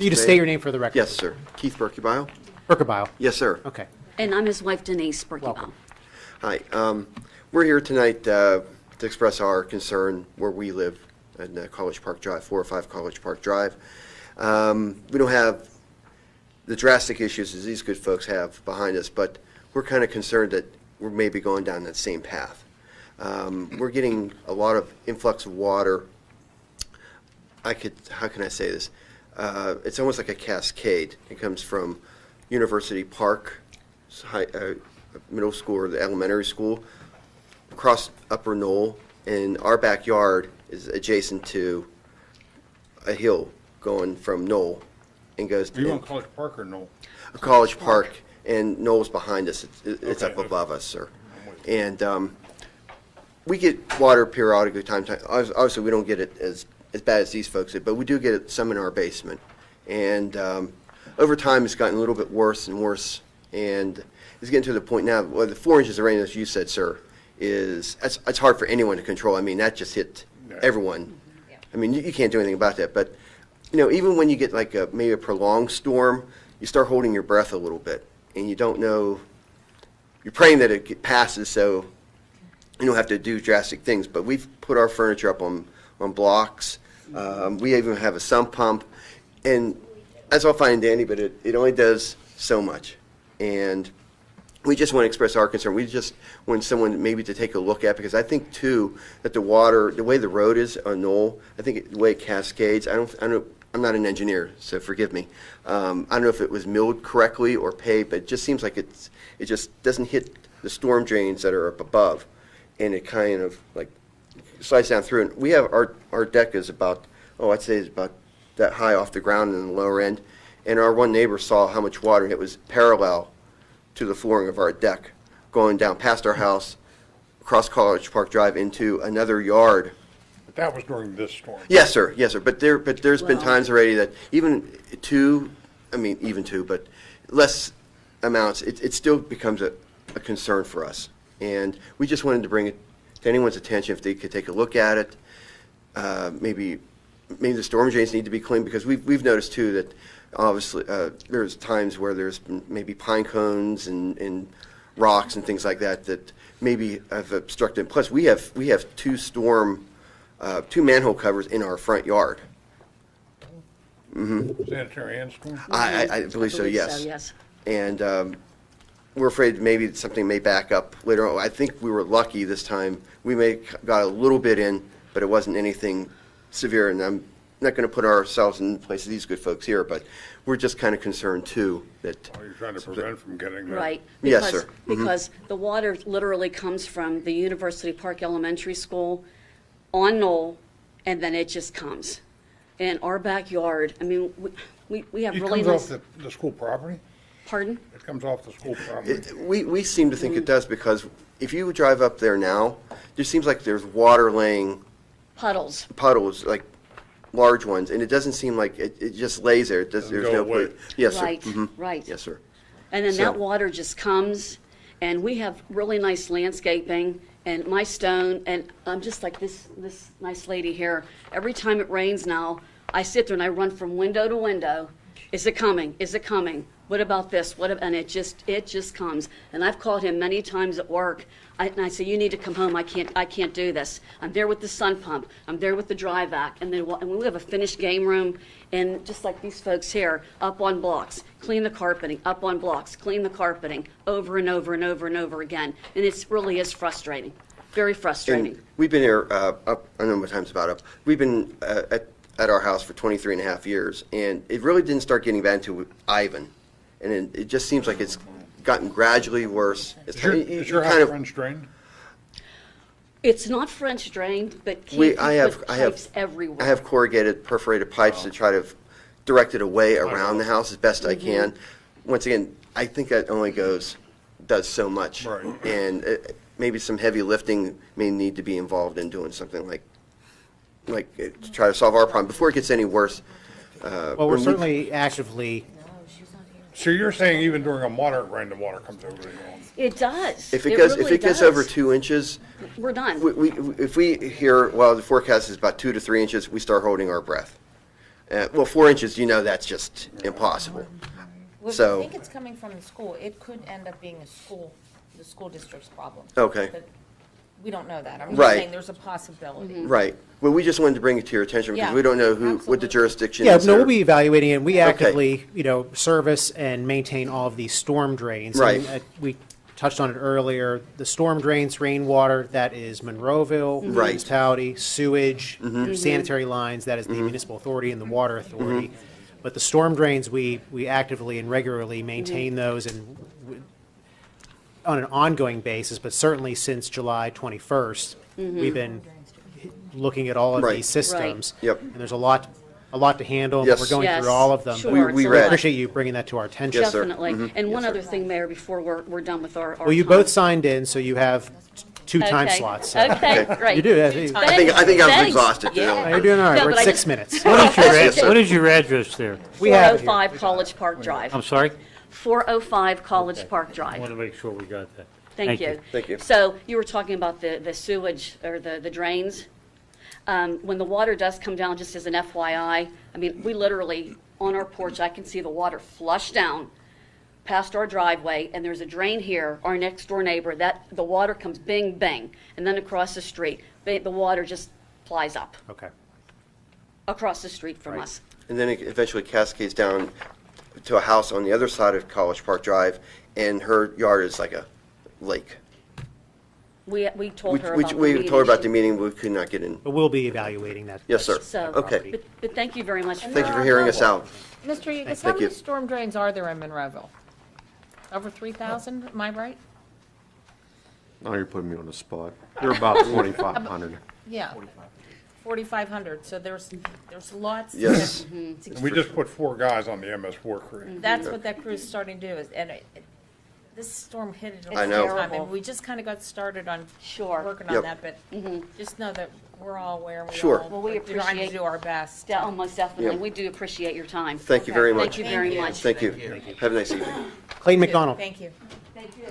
You just state your name for the record. Yes, sir. Keith Berabeau. Berabeau. Yes, sir. Okay. And I'm his wife, Denise Berabeau. Welcome. Hi. We're here tonight to express our concern where we live in College Park Drive, 405 College Park Drive. We don't have the drastic issues as these good folks have behind us, but we're kind of concerned that we're maybe going down that same path. We're getting a lot of influx of water. How can I say this? It's almost like a cascade. It comes from University Park Middle School or the elementary school, across Upper Knoll, and our backyard is adjacent to a hill going from Knoll and goes Are you on College Park or Knoll? College Park, and Knoll's behind us. It's Okay. up above us, sir. And we get water periodically, time to time. Obviously, we don't get it as bad as these folks did, but we do get it some in our basement. And over time, it's gotten a little bit worse and worse. And it's getting to the point now, well, the 4 inches of rain, as you said, sir, it's hard for anyone to control. I mean, that just hit everyone. I mean, you can't do anything about that. But, you know, even when you get like maybe a prolonged storm, you start holding your breath a little bit. And you don't know, you're praying that it passes so you don't have to do drastic things. But we've put our furniture up on blocks. We even have a sump pump. And that's all fine and dandy, but it only does so much. And we just want to express our concern. We just want someone maybe to take a look at, because I think too that the water, the way the road is on Knoll, I think the way it cascades. I'm not an engineer, so forgive me. I don't know if it was milled correctly or paved, but it just seems like it just doesn't hit the storm drains that are up above, and it kind of like slides down through. And we have our deck is about, I'd say it's about that high off the ground in the lower end. And our one neighbor saw how much water, and it was parallel to the flooring of our deck, going down past our house, across College Park Drive into another yard. But that was during this storm. Yes, sir. Yes, sir. But there's been times already that even two, but less amounts, it still becomes a concern for us. And we just wanted to bring it to anyone's attention if they could take a look at it. Maybe the storm drains need to be cleaned, because we've noticed too that obviously there's times where there's been maybe pine cones and rocks and things like that maybe have obstructed. Plus, we have two manhole covers in our front yard. Sanitary and storm? I believe so, yes. Yes. And we're afraid maybe something may back up later on. I think we were lucky this time. We got a little bit in, but it wasn't anything severe. And I'm not going to put ourselves in place of these good folks here, but we're just kind of concerned too that. Oh, you're trying to prevent from getting that. Right. Yes, sir. Because the water literally comes from the University Park Elementary School on Knoll, and then it just comes. And our backyard, I mean, we have It really comes nice. off the school property? Pardon? It comes off the school property? We seem to think it does, because if you drive up there now, there seems like there's water laying Puddles. puddles, like large ones, and it doesn't seem like it just lays there. There's go no away. place. Yes, sir. Right, Mhm. right. Yes, sir. And then So- that water just comes, and we have really nice landscaping, and my stone, and I'm just like this nice lady here. Every time it rains now, I sit there and I run from window to window. Is it coming? Is it coming? What about this? And it just comes. And I've called him many times at work. And I say, you need to come home. I can't do this. I'm there with the sun pump. I'm there with the dry vac. And we have a finished game room, and just like these folks here, up on blocks, clean the carpeting, up on blocks, clean the carpeting, over and over and over and over again. And it really is frustrating, very frustrating. And we've been here up a number of times about up. We've been at our house for 23 and a half years, and it really didn't start getting bad until Ivan. And it just seems like it's gotten gradually worse. Is your house French drained? It's not French drained, but put pipes everywhere. I have corrugated, perforated pipes to try to direct it away around the house as best I can. Once again, I think that only does so much. Right. And maybe some heavy lifting may need to be involved in doing something like to try to solve our problem before it gets any worse. Well, we're certainly actively. So you're saying even during a moderate rain, the water comes over the hill? It does. If it really gets does. over 2 inches, We're done. if we hear, well, the forecast is about 2 to 3 inches, we start holding our breath. Well, 4 inches, you know, that's just impossible. Well, if So- you think it's coming from the school, it could end up being the school district's problem. Okay. But we don't know that. I'm Right. just saying there's a possibility. Right. Well, we just wanted to bring it to your attention because Yeah, we don't know what the absolutely. jurisdiction Yeah, is. no, or- we'll be evaluating it. We Okay. actively, service and maintain all of these storm drains. Right. And, we touched on it earlier. The storm drains, rainwater, that is Monroeville Right. municipality, sewage, Mm-hmm. sanitary lines, that is the municipal authority and the water authority. But the storm drains, we actively and regularly maintain those and on an ongoing basis, but certainly since July 21st, we've been looking at all of Right. these systems. Yep. And there's a lot to handle, but Yes. we're going Yes, through all of them. sure. But We we read. appreciate you bringing that to our attention. Yes, sir. Definitely. And one Yes, sir. other thing, Mayor, before we're done with our Well, you time. both signed in, so you have two time Okay. slots. so- Okay, great. You do, yeah. I think I was Thanks. exhausted. you know. Yeah. You're doing all right. No, We're but at I 6 just- minutes. Yes, sir. What is your address there? We have it here. 405 College Park Drive. I'm sorry? 405 College Park I Drive. want to make sure we got that. Thank you. Thank you. So you were talking about the sewage or the drains. When the water does come down, just as an FYI, I mean, we literally, on our porch, I can see the water flush down past our driveway, and there's a drain here, our next door neighbor, that the water comes bing, bang, and then across the street, the water just flies up Okay. across the street from Right. us. And then it eventually cascades down to a house on the other side of College Park Drive, and her yard is like a lake. We told her We about the we meeting. told her about the She- meeting, but we could not get in. But we'll be evaluating that. Yes, sir. So, Okay. but thank you very much. Thank you for hearing us out. Mr. Yugas, how Thank you. many storm drains are there in Monroeville? Over 3,000, am I right? Now you're putting me on the spot. They're about 2,500. Yeah. 4,500, so there's lots. Yes. And we just put 4 guys on the MS4 crew. That's what that crew is starting to do, this storm hit it at I the know. same time, Terrible. and we just kind of got started on Sure. working Yep. on that, but just know that we're all aware, and Sure. Well, we we're trying to appreciate- do our best. Almost definitely. Yep. We do appreciate your time. Thank you very much. Thank you very much. Thank you. Have a nice evening. Clayton McDonald. Thank you. Thank you.